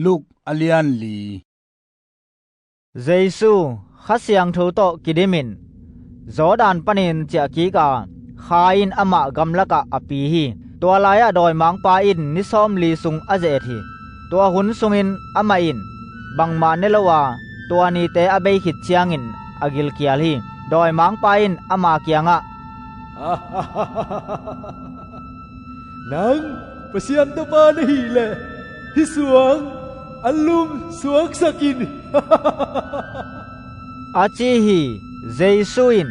ลูกอเลียนลีเยซูขัดเสียงทูโตกิดิมินจอดานปนินเจกีกาคาอินอมะกำละกะอปีฮีตัวลายะดอยมังปาอินนิซอมลีสุงอเจทีตัวหุนสุงินอมะอินบังมาเนลวาตัวนี้เตอเบยขิดเชียงินอกิลเกียลฮีดอยมังปาอินอมะเกียงะนังปะเสียนตะบานีแหละที่สวงอัลลุมสวงสกินอาจีฮีเยซูอิน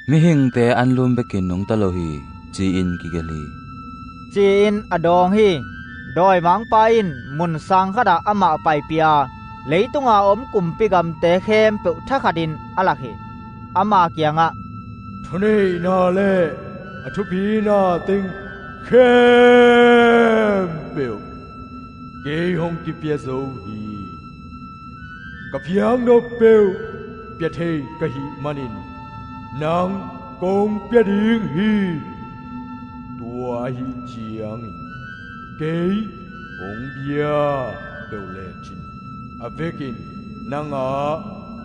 มิหิงเตอันลุมเบกินนงตะโลฮีจีอินกิกะลีจีอินอดองฮีดอยมังปาอินมุนสังขดาอมะไปเปียเลยตุงอาอมกุมปิกำเตเข้มเปทะขดินอลักฮีอมะเกียงะทุนีนาเลอทุพีนาติงเข้มเปเกยงกิเปียโซฮีกะเพียงโนเปลเปียเทกะหิมานินนางกงเปียดิงฮีตัวหิเจียงเกยองเบียเปลเลจินอเวกินนางอา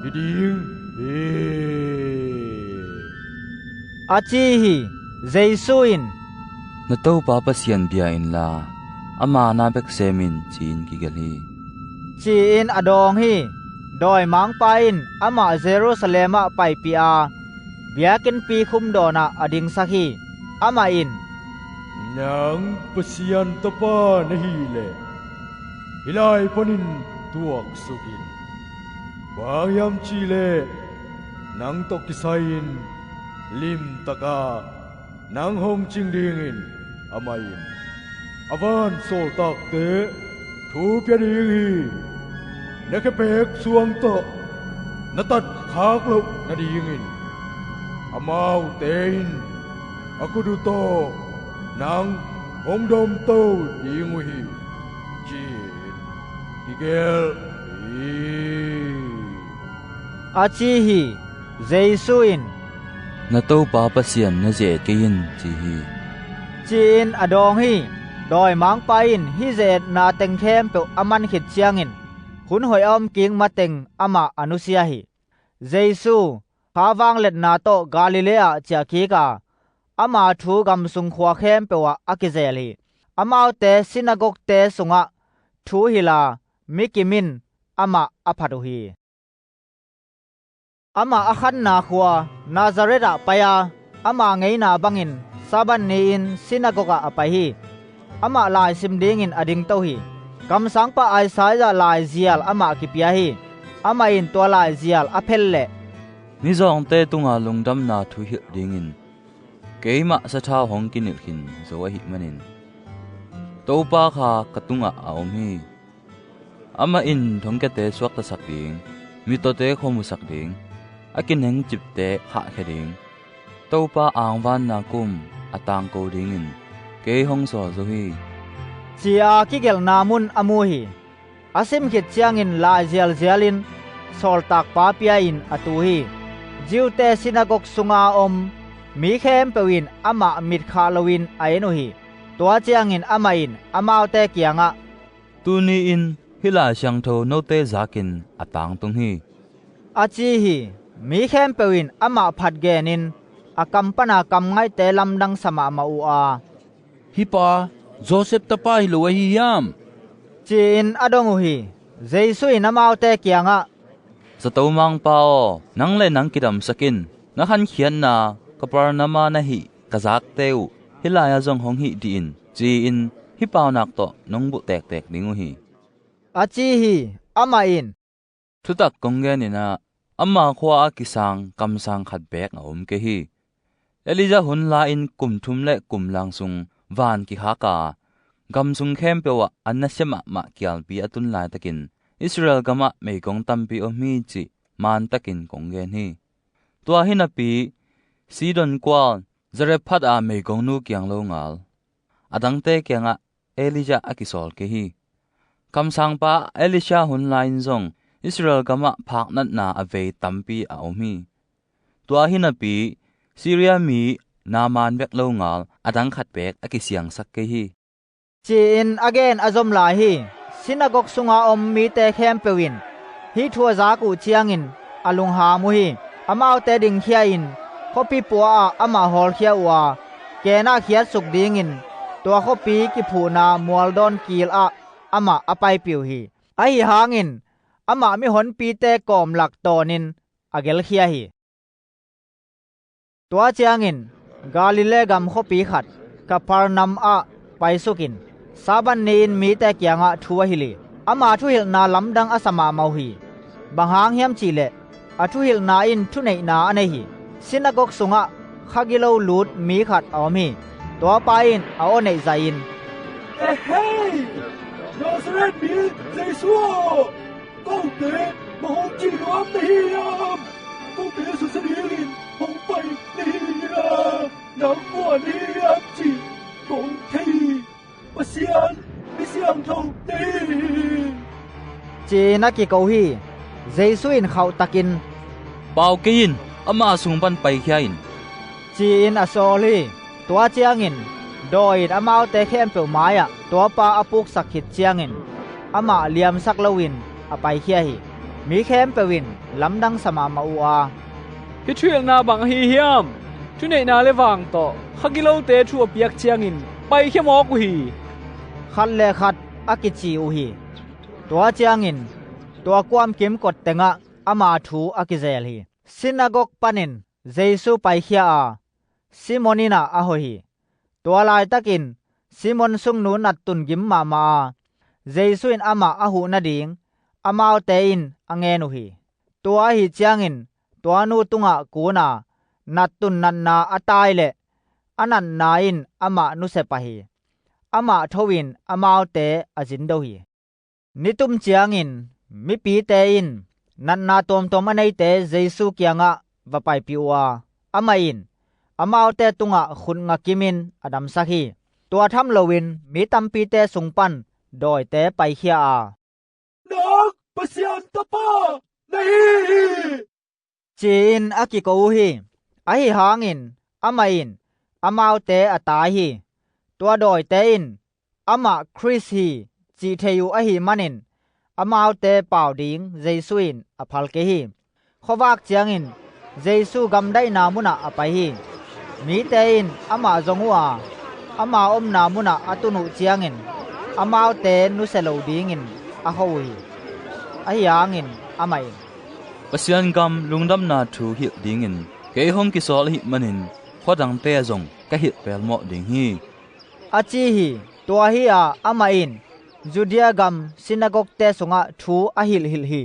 หิดิงฮีอาจีฮีเยซูอินนโตปาปะเซียนเบียอินลาอามานาเบกเซมินจีอินกิกะลีจีอินอดองฮีดอยมังปาอินอมาเยรูซาเล็มะไปปีอาเบียกินปีคุมโดนะอดิงสักฮีอมาอินนางปะเสียนตะปานฮีเลฮิลายปนินตัวกสุกินบางยามจีเลนางตกกิไซนลิมตะกานางหงจิงดิงินอมาอินอวานโซลตักเตทูเปียดิงีนกเปกสวงตะนตัดขากลุกนดิงินอมาวเตหินอกุดุโตนางหงดมโตดิงวีจีกิเกลอาจีฮีเยซูอินนโตปาปะเซียนนะเจเกยินจีฮีจีอินอดองฮีดอยมังปาอินฮิเจตนาเต็งเข้มเปอมันขิดเชียงินหุนหอยอมกิงมาเต็งอมาอนุเซียฮีเยซูขาวางเล็ดนาโตกาลิเลอาเจกีกาอมาทูกำสุงขวาเข้มเปวะอกิเซลีอมาเตซินาโกกเตสุงะทูฮิลามิกิมินอมาอพัดุฮีอมาอคันนาขัวนาซาเรตะปยาอมาไงนาบังอินซาบันเนอินซินาโกกะอไปฮีอมาลายซิมดิงอินอดิงโตฮีกำสังปะไอซายจะลายเซียลอมากิเปียฮีอมาอินตัวลายเซียลอเพลเลมิซองเตตุงาลงดำนาทุหิดิงินเกยมะสะชาหงกินิลขินโซวะหิมันินโตปาคากะตุงะอาอมฮีอมาอินทงกะเตสวกตะสักดิงมิโตเตขมุสักดิงอากินเหงจิบเตขะแคดิงโตปาอ่างวานนากุมอตางโกดิงินเกยหงโซโซฮีจีอากิเกลนามุนอมูฮีอาซิมขิดเชียงินลาเจียลเจียลินโซลตักปาเปียอินอตูฮีจิวเตซินาโกกสุงาอมมีเข้มเปวินอมามิดคาลวินไอโนฮีตัวเจียงินอมาอินอมาเตเกียงะตูนีอินฮิลาชังโทโนเตจากินอตางตุงฮีอาจีฮีมีเข้มเปวินอมาผัดเกนินอากัมปนากำไงเตลำดังสมามาอูอาฮิปาโจเซฟตะปาฮิโลฮิยามจีอินอดงฮีเยซูอินอมาเตเกียงะสตูมังปาโอนังเลนังกิดัมสกินนักขันเขียนนากปรนามานะฮิกะซักเตวฮิลายาจงหงฮิดีอินจีอินฮิปาวนักโตนงบุแตกแตกนิงฮีอาจีฮีอามาอินทุตักกงเกนินะอามาขวากิสังกำสังขัดแบกอมเกฮีเอลิจาหุนลาอินกุมทุมและกุมลังซุงวานกิฮากากำซุงเข้มเปวะอันนัชมะมะเกียลปีอตุนลายตะกินอิสราเอลกะมะเมกงตัมปีอมีจิมานตะกินกงเกนฮีตัวหินปีซีดอนกวาลเจเรพัดอาเมกงนูเกียงโลงาลอดังเตเกียงะเอลิจาอกิซอลเกฮีคำสั่งปะเอลิชาหุนลายซงอิสราเอลกะมะพักนัดนาอเวตัมปีอาอมีตัวหินปีซีเรียมีนามานเวกโลงาลอดังขัดเบกอกิเสียงสักเกฮีจีอินอเกนอซอมลาฮี ซินากอกสุงาอมมีแต่แคมเปวินฮีทัวซากูเจียงินอลุงหามุฮีอามาเอาแต่ดิ่งเขียอินเขาปีปัวอามาฮอลเขียว่าแกน่าเขียสุกดิงินตัวเขาปีกิผูนามัวลดอนกีลอามาอไปปิวฮีไอหางินอามามีหนปีแต่กอมหลักตอนินอเกลเขียฮีตัวเจียงินกาลิเลกัมเขาปีขัดกับพารนัมไปสุกินซาบันนีนมีแต่เกียงทัวฮิลีอามาทุหิลนาลำดังอาสมาเมาฮีบางหางเฮียมจีเลอทุหิลนาอินทุเนนาอเนฮีซินากอกสุงะขกิโลลูดมีขัดเอามีตัวไปอินเอาเนใจอินเฮ้ยนาซาเรตมีเจซัวก้องเตะมหงจีรวมในฮิยามก้องเตะสุสรีลินหงไปในฮิยามนักวัวนิยามจีกงทีปะเซียนไม่เสียงทงนี้จีนักกิโกฮีเจสุอินเขาตะกินเป่ากินอามาสุงปันไปเขียอินจีอินอโซลีตัวเจียงอินโดยอามาเอาแต่แค่เปียวไม้ตัวปลาอปุกสักขิดเจียงอินอามาเลียมสักละวินไปเขียฮีมีแคมเปวินลำดังสมามาอัวฮิทวนาบังฮีเฮียมทุเนนาเลวังโตขกิโลเตทัวเปียกเจียงอินไปเขียมอกฮีคัดเลขัดอากิจีอุฮีตัวเจียงอินตัวความเข็มกดแต่งอามาทูอากิเซลฮีซินากอกปานินเจซูไปเขียซิโมนินาอะโฮฮีตัวลายตะกินซิมอนซุงนูนัดตุนกิมมาเจซูอินอามาอะหูนาดิงอามาเตอินอังเงนุฮีตัวฮีเจียงอินตัวนูตุงกูนานัดตุนนันนาอตายเลอนันนาอินอามานุเซปะฮีอามาทวินอามาเตอจินโดฮีนิตุมเจียงอินมิปีเตอินนันนาตอมอันไนเตเจซูเกียงวะไปปิวอามาอินอามาเตตุงขุนงกิมินอดัมสักฮีตัวทำโลวินมีตัมปีเตสุงปันโดยเตไปเขียนักปะเซียนตะปาในจีนอากิโกฮีอหิหางอินอามาอินอามาเตอตายฮีตัวโดยเตอินอามาคริสฮีจีเทยูอหิมันินอามาเตเป่าดิงเจสุอินอภัลเกฮีขวากเจียงอินเจสุกำได้นามุนาอไปฮีมีเตอินอามาจงหัวอามาอมนามุนาอตุนุเจียงอินอามาเตนุเซโลดิงอินอาโฮฮีอหิหางอินอามาอินปะเซียนกำลุงดำนาทูหิดดิงอินเกยฮงกิซอลหิมันินขวดังเตจงกะหิดเปลหมอดิงฮีอาจีฮีตัวฮีอามาอินจูเดียกัมซินากอกเตสงะทูอะฮิลฮิลฮี